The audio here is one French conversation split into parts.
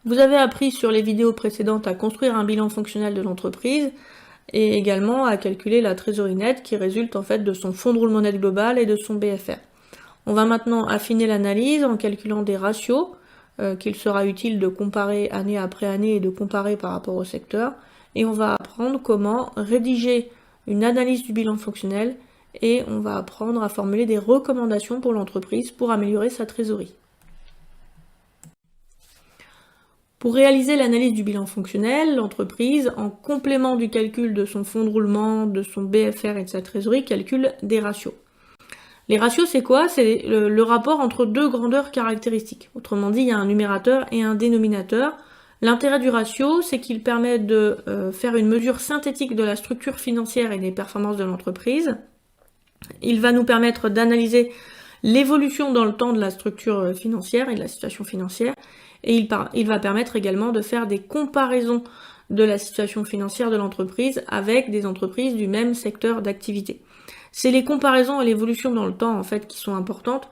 Vous avez appris sur les vidéos précédentes à construire un bilan fonctionnel de l'entreprise et également à calculer la trésorerie nette qui résulte en fait de son fonds de roulement net global et de son BFR. On va maintenant affiner l'analyse en calculant des ratios qu'il sera utile de comparer année après année et de comparer par rapport au secteur. Et on va apprendre comment rédiger une analyse du bilan fonctionnel et on va apprendre à formuler des recommandations pour l'entreprise pour améliorer sa trésorerie. Pour réaliser l'analyse du bilan fonctionnel, l'entreprise, en complément du calcul de son fonds de roulement, de son BFR et de sa trésorerie, calcule des ratios. Les ratios, c'est quoi? C'est le rapport entre deux grandeurs caractéristiques. Autrement dit, il y a un numérateur et un dénominateur. L'intérêt du ratio, c'est qu'il permet de faire une mesure synthétique de la structure financière et des performances de l'entreprise. Il va nous permettre d'analyser l'évolution dans le temps de la structure financière et de la situation financière. Et il va permettre également de faire des comparaisons de la situation financière de l'entreprise avec des entreprises du même secteur d'activité. C'est les comparaisons et l'évolution dans le temps en fait qui sont importantes.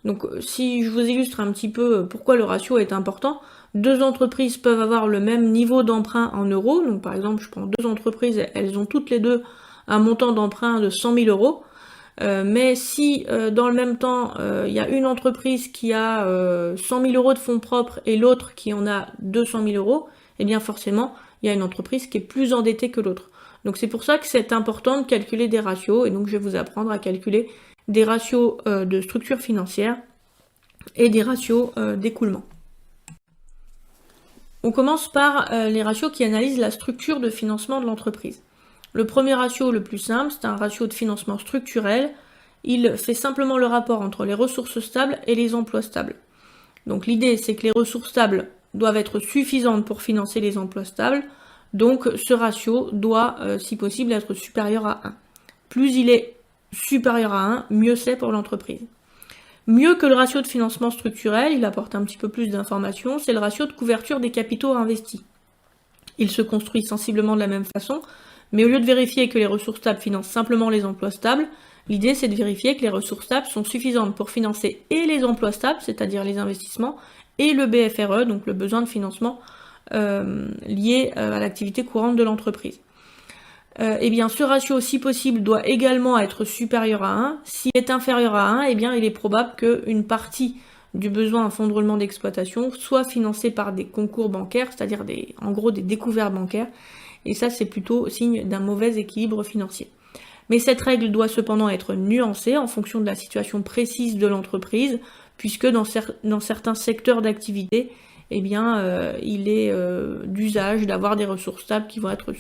Donc si je vous illustre un petit peu pourquoi le ratio est important, deux entreprises peuvent avoir le même niveau d'emprunt en euros. Donc par exemple, je prends deux entreprises, elles ont toutes les deux un montant d'emprunt de 100 000 euros. Mais si dans le même temps, il y a une entreprise qui a 100 000 euros de fonds propres et l'autre qui en a 200 000 euros, eh bien forcément, il y a une entreprise qui est plus endettée que l'autre. Donc c'est pour ça que c'est important de calculer des ratios, et donc je vais vous apprendre à calculer des ratios de structure financière et des ratios d'écoulement. On commence par les ratios qui analysent la structure de financement de l'entreprise. Le premier ratio, le plus simple, c'est un ratio de financement structurel. Il fait simplement le rapport entre les ressources stables et les emplois stables. Donc l'idée, c'est que les ressources stables doivent être suffisantes pour financer les emplois stables. Donc ce ratio doit, si possible, être supérieur à 1. Plus il est supérieur à 1, mieux c'est pour l'entreprise. Mieux que le ratio de financement structurel, il apporte un petit peu plus d'informations, c'est le ratio de couverture des capitaux investis. Il se construit sensiblement de la même façon, mais au lieu de vérifier que les ressources stables financent simplement les emplois stables, l'idée c'est de vérifier que les ressources stables sont suffisantes pour financer et les emplois stables, c'est-à-dire les investissements, et le BFRE, donc le besoin de financement lié à l'activité courante de l'entreprise. Eh bien, ce ratio, si possible, doit également être supérieur à 1. S'il est inférieur à 1, eh bien, il est probable qu'une partie du besoin en fonds de roulement d'exploitation soit financée par des concours bancaires, c'est-à-dire en gros des découvertes bancaires. Et ça, c'est plutôt signe d'un mauvais équilibre financier. Mais cette règle doit cependant être nuancée en fonction de la situation précise de l'entreprise, puisque dans certains secteurs d'activité, eh bien, il est d'usage d'avoir des ressources stables qui vont être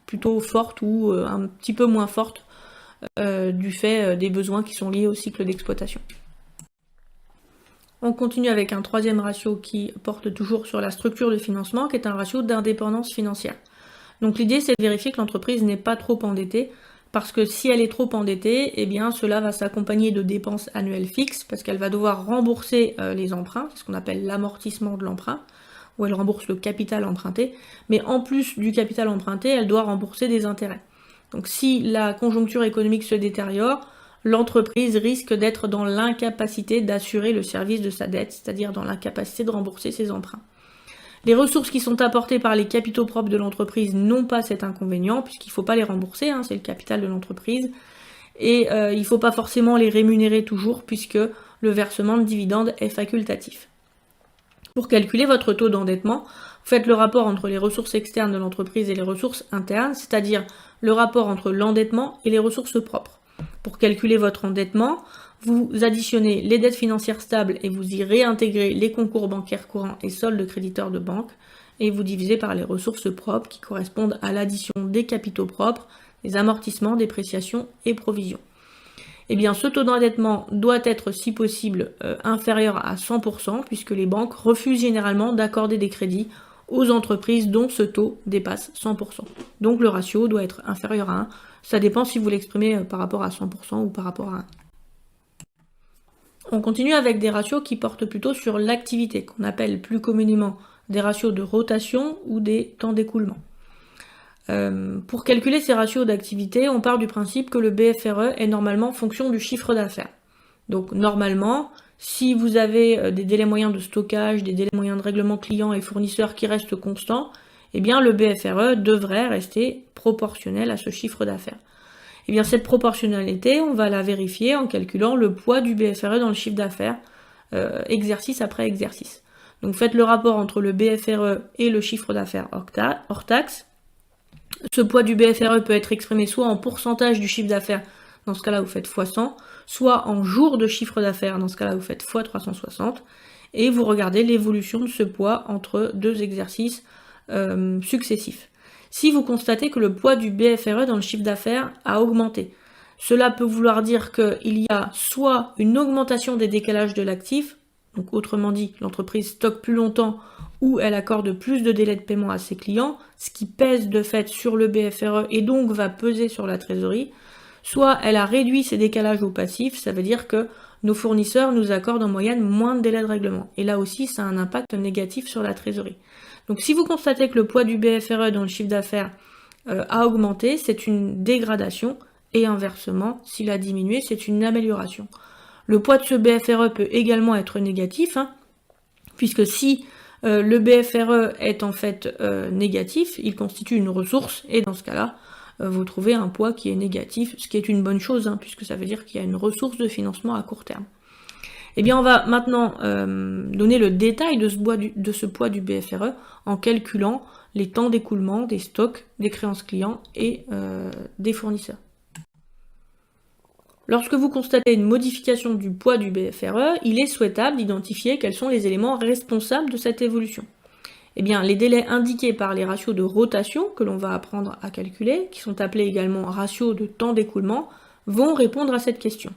plutôt fortes ou un petit peu moins fortes du fait des besoins qui sont liés au cycle d'exploitation. On continue avec un troisième ratio qui porte toujours sur la structure de financement, qui est un ratio d'indépendance financière. Donc l'idée, c'est de vérifier que l'entreprise n'est pas trop endettée, parce que si elle est trop endettée, eh bien cela va s'accompagner de dépenses annuelles fixes, parce qu'elle va devoir rembourser les emprunts, c'est ce qu'on appelle l'amortissement de l'emprunt, où elle rembourse le capital emprunté, mais en plus du capital emprunté, elle doit rembourser des intérêts. Donc si la conjoncture économique se détériore, l'entreprise risque d'être dans l'incapacité d'assurer le service de sa dette, c'est-à-dire dans l'incapacité de rembourser ses emprunts. Les ressources qui sont apportées par les capitaux propres de l'entreprise n'ont pas cet inconvénient, puisqu'il ne faut pas les rembourser, c'est le capital de l'entreprise, et il ne faut pas forcément les rémunérer toujours, puisque le versement de dividendes est facultatif. Pour calculer votre taux d'endettement, vous faites le rapport entre les ressources externes de l'entreprise et les ressources internes, c'est-à-dire le rapport entre l'endettement et les ressources propres. Pour calculer votre endettement, vous additionnez les dettes financières stables et vous y réintégrez les concours bancaires courants et soldes créditeurs de banque, et vous divisez par les ressources propres qui correspondent à l'addition des capitaux propres, des amortissements, dépréciations et provisions. Eh bien, ce taux d'endettement doit être, si possible, inférieur à 100%, puisque les banques refusent généralement d'accorder des crédits aux entreprises dont ce taux dépasse 100%. Donc le ratio doit être inférieur à 1. Ça dépend si vous l'exprimez par rapport à 100% ou par rapport à 1. On continue avec des ratios qui portent plutôt sur l'activité, qu'on appelle plus communément des ratios de rotation ou des temps d'écoulement. Pour calculer ces ratios d'activité, on part du principe que le BFRE est normalement fonction du chiffre d'affaires. Donc normalement, Si vous avez des délais moyens de stockage, des délais moyens de règlement client et fournisseurs qui restent constants, eh bien le BFRE devrait rester proportionnel à ce chiffre d'affaires. Eh bien cette proportionnalité, on va la vérifier en calculant le poids du BFRE dans le chiffre d'affaires, exercice après exercice. Donc faites le rapport entre le BFRE et le chiffre d'affaires hors taxe. Ce poids du BFRE peut être exprimé soit en pourcentage du chiffre d'affaires, dans ce cas-là vous faites x 100, soit en jours de chiffre d'affaires, dans ce cas-là vous faites x 360, et vous regardez l'évolution de ce poids entre deux exercices successifs. Si vous constatez que le poids du BFRE dans le chiffre d'affaires a augmenté, cela peut vouloir dire qu'il y a soit une augmentation des décalages de l'actif, donc autrement dit, l'entreprise stocke plus longtemps ou elle accorde plus de délais de paiement à ses clients, ce qui pèse de fait sur le BFRE et donc va peser sur la trésorerie, soit elle a réduit ses décalages au passif, ça veut dire que nos fournisseurs nous accordent en moyenne moins de délais de règlement. Et là aussi, ça a un impact négatif sur la trésorerie. Donc si vous constatez que le poids du BFRE dans le chiffre d'affaires a augmenté, c'est une dégradation, et inversement, s'il a diminué, c'est une amélioration. Le poids de ce BFRE peut également être négatif, puisque si le BFRE est en fait négatif, il constitue une ressource, et dans ce cas-là, vous trouvez un poids qui est négatif, ce qui est une bonne chose, puisque ça veut dire qu'il y a une ressource de financement à court terme. Eh bien, on va maintenant donner le détail de ce poids du BFRE en calculant les temps d'écoulement des stocks, des créances clients et des fournisseurs. Lorsque vous constatez une modification du poids du BFRE, il est souhaitable d'identifier quels sont les éléments responsables de cette évolution. Eh bien, les délais indiqués par les ratios de rotation que l'on va apprendre à calculer, qui sont appelés également ratios de temps d'écoulement, vont répondre à cette question.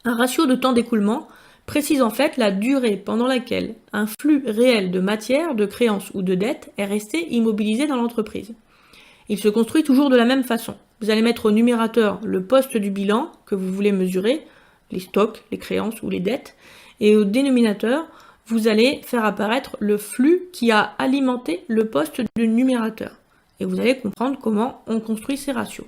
Un ratio de temps d'écoulement précise en fait la durée pendant laquelle un flux réel de matière, de créances ou de dettes est resté immobilisé dans l'entreprise. Il se construit toujours de la même façon. Vous allez mettre au numérateur le poste du bilan que vous voulez mesurer, les stocks, les créances ou les dettes, et au dénominateur, vous allez faire apparaître le flux qui a alimenté le poste du numérateur. Et vous allez comprendre comment on construit ces ratios.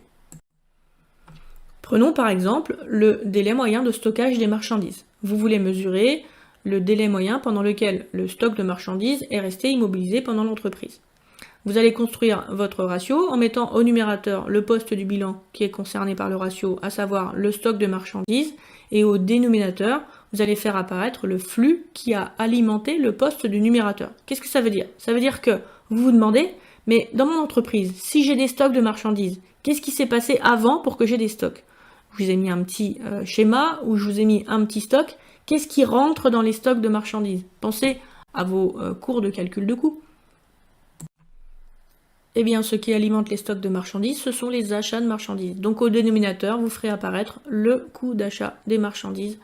Prenons par exemple le délai moyen de stockage des marchandises. Vous voulez mesurer le délai moyen pendant lequel le stock de marchandises est resté immobilisé pendant l'entreprise. Vous allez construire votre ratio en mettant au numérateur le poste du bilan qui est concerné par le ratio, à savoir le stock de marchandises, et au dénominateur, vous allez faire apparaître le flux qui a alimenté le poste du numérateur. Qu'est-ce que ça veut dire? Ça veut dire que vous vous demandez, mais dans mon entreprise, si j'ai des stocks de marchandises, qu'est-ce qui s'est passé avant pour que j'ai des stocks? Je vous ai mis un petit schéma où je vous ai mis un petit stock. Qu'est-ce qui rentre dans les stocks de marchandises? Pensez à vos cours de calcul de coûts. Eh bien, ce qui alimente les stocks de marchandises, ce sont les achats de marchandises. Donc au dénominateur, vous ferez apparaître le coût d'achat des marchandises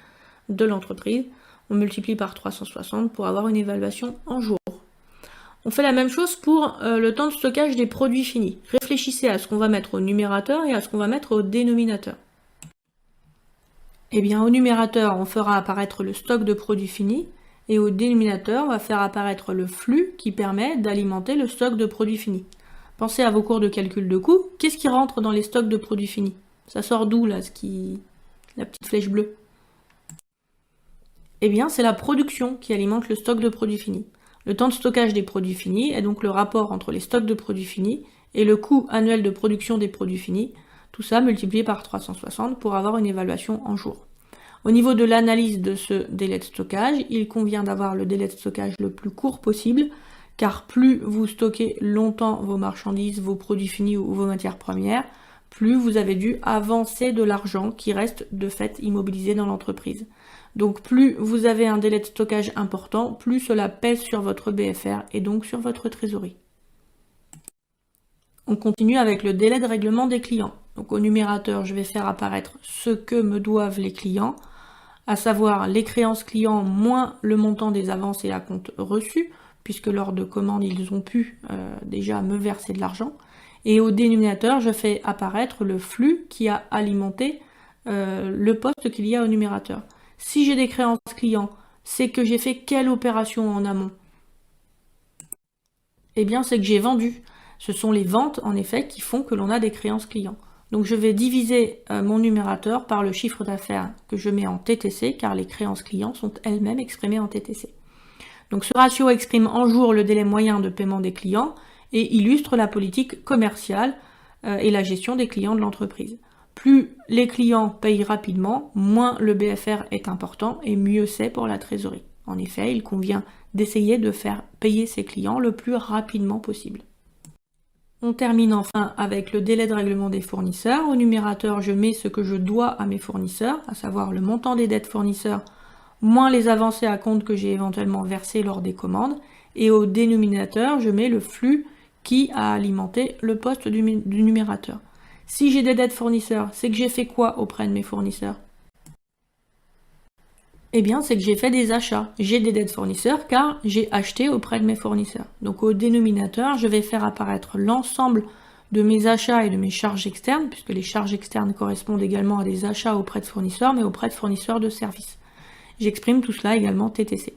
de l'entreprise. On multiplie par 360 pour avoir une évaluation en jours. On fait la même chose pour le temps de stockage des produits finis. Réfléchissez à ce qu'on va mettre au numérateur et à ce qu'on va mettre au dénominateur. Eh bien, au numérateur, on fera apparaître le stock de produits finis et au dénominateur, on va faire apparaître le flux qui permet d'alimenter le stock de produits finis. Pensez à vos cours de calcul de coûts. Qu'est-ce qui rentre dans les stocks de produits finis? Ça sort d'où, là, la petite flèche bleue? Eh bien, c'est la production qui alimente le stock de produits finis. Le temps de stockage des produits finis est donc le rapport entre les stocks de produits finis et le coût annuel de production des produits finis, tout ça multiplié par 360 pour avoir une évaluation en jours. Au niveau de l'analyse de ce délai de stockage, il convient d'avoir le délai de stockage le plus court possible, car plus vous stockez longtemps vos marchandises, vos produits finis ou vos matières premières, plus vous avez dû avancer de l'argent qui reste de fait immobilisé dans l'entreprise. Donc plus vous avez un délai de stockage important, plus cela pèse sur votre BFR et donc sur votre trésorerie. On continue avec le délai de règlement des clients. Donc au numérateur, je vais faire apparaître ce que me doivent les clients, à savoir les créances clients moins le montant des avances et acomptes reçus, puisque lors de commande, ils ont pu déjà me verser de l'argent. Et au dénominateur, je fais apparaître le flux qui a alimenté le poste qu'il y a au numérateur. Si j'ai des créances clients, c'est que j'ai fait quelle opération en amont? Eh bien, c'est que j'ai vendu. Ce sont les ventes, en effet, qui font que l'on a des créances clients. Donc je vais diviser mon numérateur par le chiffre d'affaires que je mets en TTC, car les créances clients sont elles-mêmes exprimées en TTC. Donc ce ratio exprime en jours le délai moyen de paiement des clients et illustre la politique commerciale et la gestion des clients de l'entreprise. Plus les clients payent rapidement, moins le BFR est important et mieux c'est pour la trésorerie. En effet, il convient d'essayer de faire payer ses clients le plus rapidement possible. On termine enfin avec le délai de règlement des fournisseurs. Au numérateur, je mets ce que je dois à mes fournisseurs, à savoir le montant des dettes fournisseurs, moins les avancées à compte que j'ai éventuellement versées lors des commandes. Et au dénominateur, je mets le flux qui a alimenté le poste du numérateur. Si j'ai des dettes fournisseurs, c'est que j'ai fait quoi auprès de mes fournisseurs? Eh bien, c'est que j'ai fait des achats. J'ai des dettes fournisseurs car j'ai acheté auprès de mes fournisseurs. Donc au dénominateur, je vais faire apparaître l'ensemble de mes achats et de mes charges externes, puisque les charges externes correspondent également à des achats auprès de fournisseurs, mais auprès de fournisseurs de services. J'exprime tout cela également TTC.